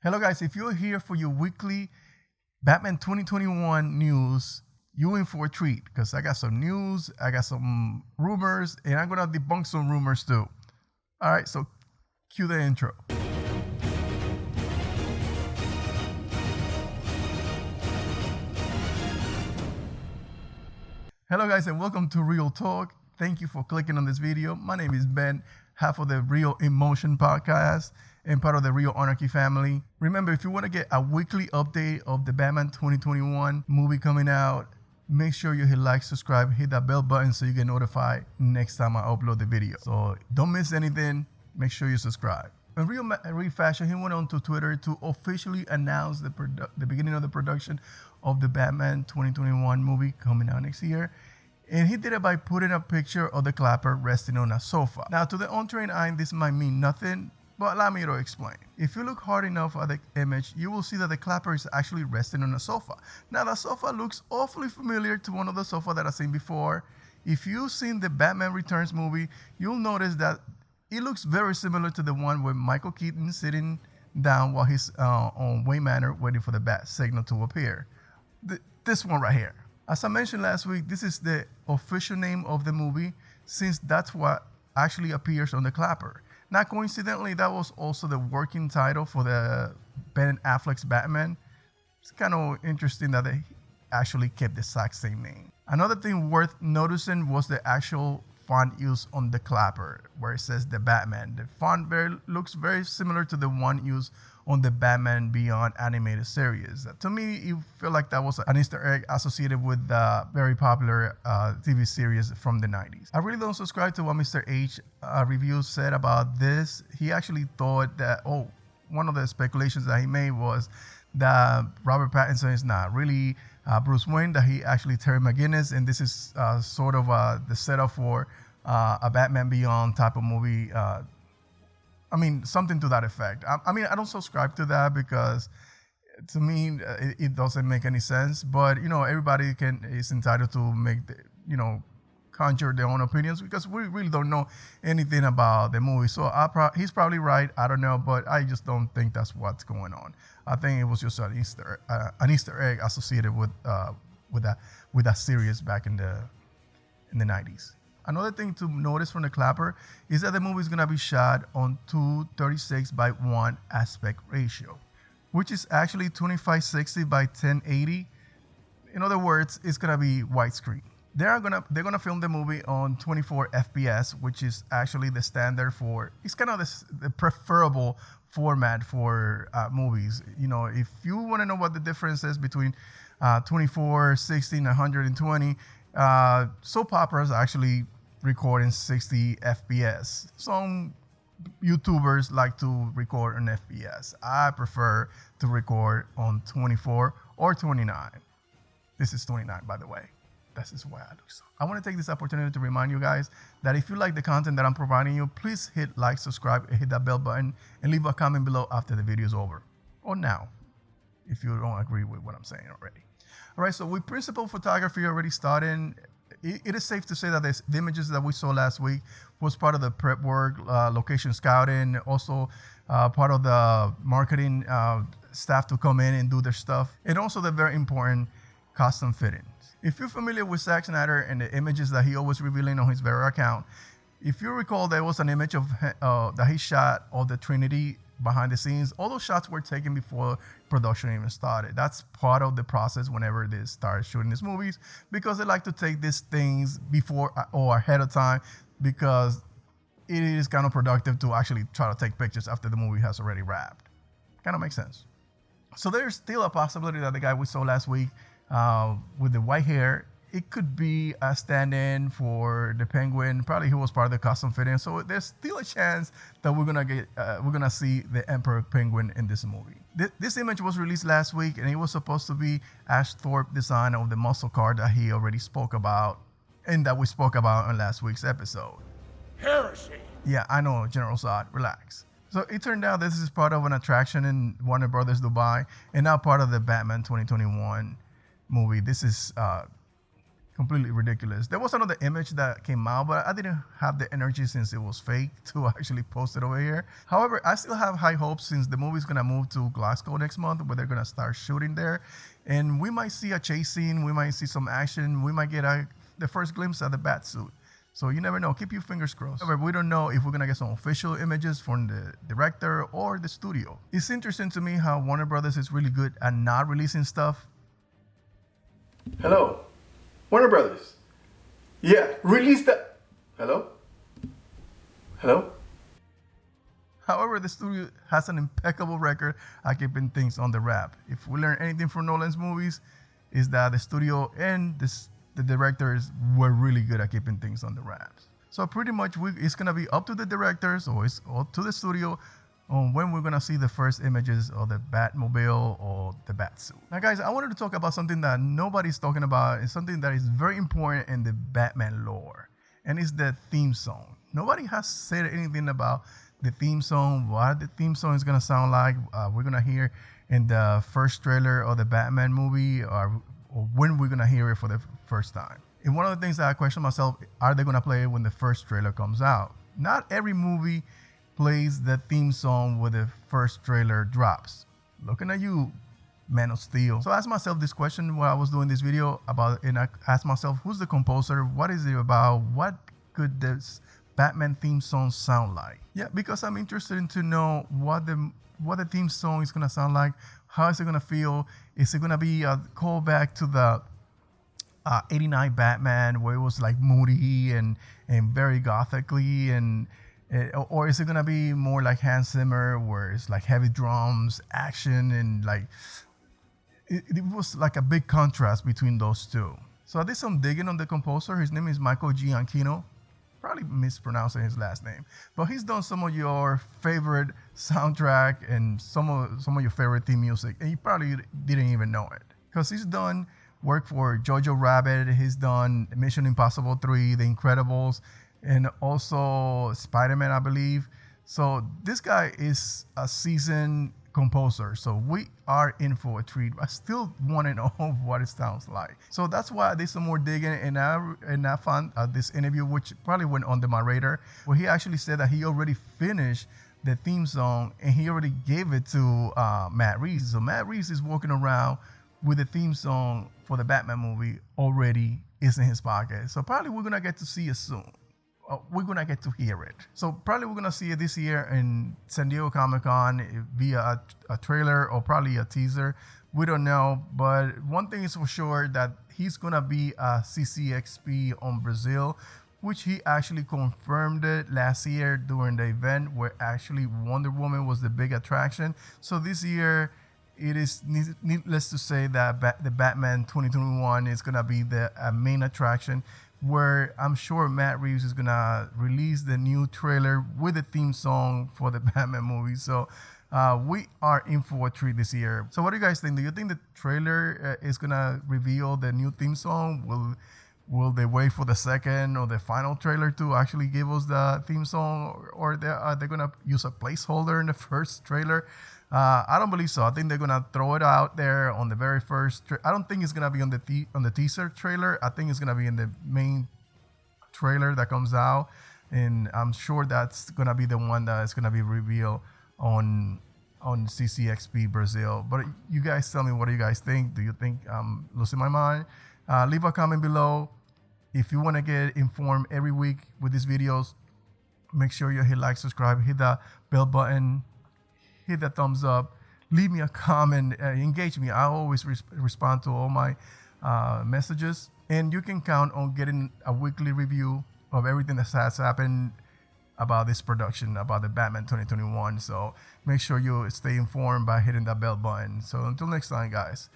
Hello guys, if you're here for your weekly Batman 2021 news, you're in for a treat because I got some news, I got some rumors, and I'm gonna debunk some rumors too. All right, so cue the intro. Hello guys and welcome to Real Talk. Thank you for clicking on this video. My name is Ben, half of the Real Emotion podcast and part of the Real Anarchy family. Remember, if you want to get a weekly update of the Batman 2021 movie coming out, make sure you hit like, subscribe, hit that bell button so you get notified next time I upload the video. So don't miss anything. Make sure you subscribe. In real fashion, he went on to Twitter to officially announce the beginning of the production of the Batman 2021 movie coming out next year. And he did it by putting a picture of the Clapper resting on a sofa. Now, to the untrained eye, this might mean nothing, but allow me to explain. If you look hard enough at the image, you will see that the Clapper is actually resting on a sofa. Now, the sofa looks awfully familiar to one of the sofas that I've seen before. If you've seen the Batman Returns movie, you'll notice that it looks very similar to the one where Michael Keaton is sitting down while he's on Wayne Manor waiting for the bat signal to appear. This one right here. As I mentioned last week, this is the official name of the movie since that's what actually appears on the Clapper. Not coincidentally, that was also the working title for the Ben Affleck's Batman. It's kind of interesting that they actually kept the exact same name. Another thing worth noticing was the actual font used on the Clapper, where it says the Batman. The font looks very similar to the one used on the Batman Beyond animated series. To me, it felt like that was an Easter egg associated with the very popular TV series from the 90s. I really don't subscribe to what Mr. H review said about this. He actually thought that, one of the speculations that he made was that Robert Pattinson is not really Bruce Wayne, that he actually Terry McGinnis, and this is sort of the setup for a Batman Beyond type of movie. Something to that effect. I don't subscribe to that because to me, it doesn't make any sense. But, everybody is entitled to make, conjure their own opinions because we really don't know anything about the movie. So he's probably right. I don't know, but I just don't think that's what's going on. I think it was just an Easter egg associated with that series back in the 90s. Another thing to notice from the Clapper is that the movie is going to be shot on 2:36:1 aspect ratio, which is actually 2560 by 1080. In other words, it's going to be widescreen. They're gonna film the movie on 24 FPS, which is actually the standard for. It's kind of the preferable format for movies. If you want to know what the difference is between 24, 16, 120, soap operas actually record in 60 FPS. Some YouTubers like to record on FPS. I prefer to record on 24 or 29. This is 29, by the way. This is why I do so. I want to take this opportunity to remind you guys that if you like the content that I'm providing you, please hit like, subscribe, and hit that bell button, and leave a comment below after the video is over. Or now, if you don't agree with what I'm saying already. All right, so with principal photography already starting, it is safe to say that the images that we saw last week was part of the prep work, location scouting, also part of the marketing staff to come in and do their stuff, and also the very important custom fitting. If you're familiar with Zack Snyder and the images that he always revealing on his very account, if you recall, there was an image of that he shot of the Trinity behind the scenes. All those shots were taken before production even started. That's part of the process whenever they start shooting these movies, because they like to take these things before or ahead of time, because it is kind of productive to actually try to take pictures after the movie has already wrapped. Kind of makes sense. So there's still a possibility that the guy we saw last week with the white hair, it could be a stand-in for the Penguin. Probably he was part of the custom fitting. So there's still a chance that we're gonna see the Emperor Penguin in this movie. This image was released last week, and it was supposed to be Ash Thorpe design of the muscle car that he already spoke about, and that we spoke about in last week's episode. Heresy. Yeah, I know, General Zod. Relax. So it turned out this is part of an attraction in Warner Brothers Dubai, and now part of the Batman 2021 movie. This is completely ridiculous. There was another image that came out, but I didn't have the energy since it was fake to actually post it over here. However, I still have high hopes since the movie's gonna move to Glasgow next month, where they're gonna start shooting there, and we might see a chase scene, we might see some action, we might get the first glimpse of the bat suit. So you never know. Keep your fingers crossed. However, we don't know if we're gonna get some official images from the director or the studio. It's interesting to me how Warner Brothers is really good at not releasing stuff. Hello, Warner Brothers. Yeah, release that. Hello? Hello? However, the studio has an impeccable record at keeping things on the wrap. If we learn anything from Nolan's movies, is that the studio and the directors were really good at keeping things on the wraps. So pretty much it's gonna be up to the directors or it's up to the studio on when we're gonna see the first images of the Batmobile or the Batsuit. Now guys, I wanted to talk about something that nobody's talking about. It's something that is very important in the Batman lore, and it's the theme song. Nobody has said anything about the theme song, what the theme song is gonna sound like. We're gonna hear in the first trailer of the Batman movie, or when we're gonna hear it for the first time. And one of the things that I question myself, are they gonna play it when the first trailer comes out? Not every movie plays the theme song when the first trailer drops. Looking at you, Man of Steel. So I asked myself this question while I was doing this video and I asked myself, who's the composer? What is it about? What could this Batman theme song sound like? Yeah, because I'm interested in to know what the theme song is gonna sound like. How is it gonna feel? Is it gonna be a callback to the 89 Batman, where it was like moody and very gothically, or is it gonna be more like Hans Zimmer, where it's like heavy drums, action, and like it was like a big contrast between those two. So I did some digging on the composer. His name is Michael Giacchino. Probably mispronouncing his last name, but he's done some of your favorite soundtrack and some of your favorite theme music, and you probably didn't even know it, because he's done work for Jojo Rabbit. He's done Mission Impossible 3, The Incredibles, and also Spider-Man, I believe. So this guy is a seasoned composer. So we are in for a treat. I still want to know what it sounds like. So that's why I did some more digging, and I found this interview, which probably went under my radar, where he actually said that he already finished the theme song and he already gave it to Matt Reeves. So Matt Reeves is walking around with the theme song for the Batman movie already is in his pocket. So probably we're gonna get to see it soon. We're gonna get to hear it. So probably we're gonna see it this year in San Diego Comic-Con via a trailer or probably a teaser. We don't know, but one thing is for sure, that he's gonna be a CCXP on Brazil, which he actually confirmed it last year during the event, where actually Wonder Woman was the big attraction. So this year, it is needless to say that the Batman 2021 is gonna be the main attraction, where I'm sure Matt Reeves is gonna release the new trailer with the theme song for the Batman movie. So we are in for a treat this year. So what do you guys think? Do you think the trailer is gonna reveal the new theme song? Will they wait for the second or the final trailer to actually give us the theme song, or are they gonna use a placeholder in the first trailer? I don't believe so. I think they're gonna throw it out there on the very first. I don't think it's gonna be on the teaser trailer. I think it's gonna be in the main trailer that comes out, and I'm sure that's gonna be the one that is gonna be revealed on CCXP Brazil. But you guys tell me, what do you guys think? Do you think I'm losing my mind? Leave a comment below. If you want to get informed every week with these videos, make sure you hit like, subscribe, hit the bell button, hit that thumbs up, leave me a comment, engage me. I always respond to all my messages, and you can count on getting a weekly review of everything that has happened about this production, about the Batman 2021. So make sure you stay informed by hitting that bell button. So until next time, guys.